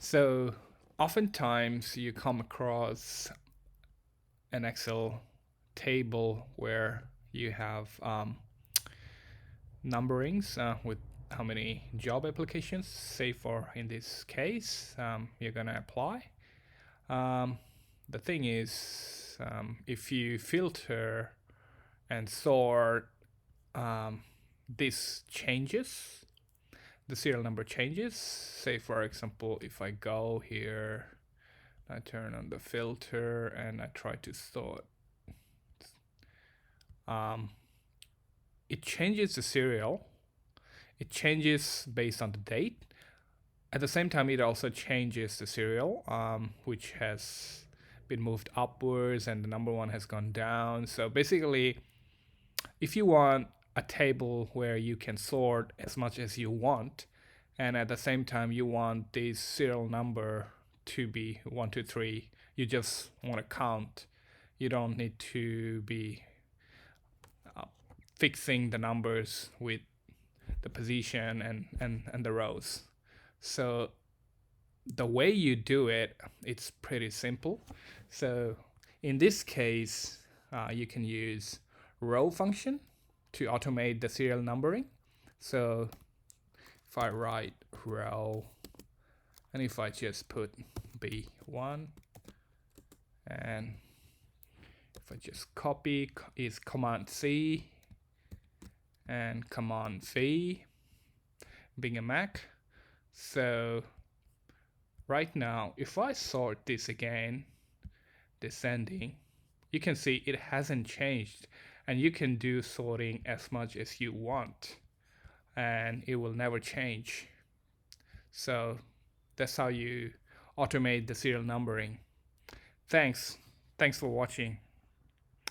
So oftentimes you come across an Excel table where you have numberings with how many job applications, say for in this case, you're gonna apply. Um, the thing is, if you filter and sort, um, this changes, the serial number changes. Say for example, if I go here, I turn on the filter and I try to sort. Um, it changes the serial. It changes based on the date. At the same time, it also changes the serial, which has been moved upwards and the number one has gone down. So basically, if you want a table where you can sort as much as you want, and at the same time you want this serial number to be 1 2 3, you just want to count. You don't need to be uh, fixing the numbers with the position and the rows. So the way you do it, it's pretty simple. So in this case, you can use row function to automate the serial numbering. So if I write row, and if I just put B1, and if I just copy, is Command C and Command V, being a Mac. So right now, if I sort this again, descending, you can see it hasn't changed, and you can do sorting as much as you want and it will never change. So that's how you automate the serial numbering. Thanks for watching.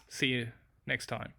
See you next time.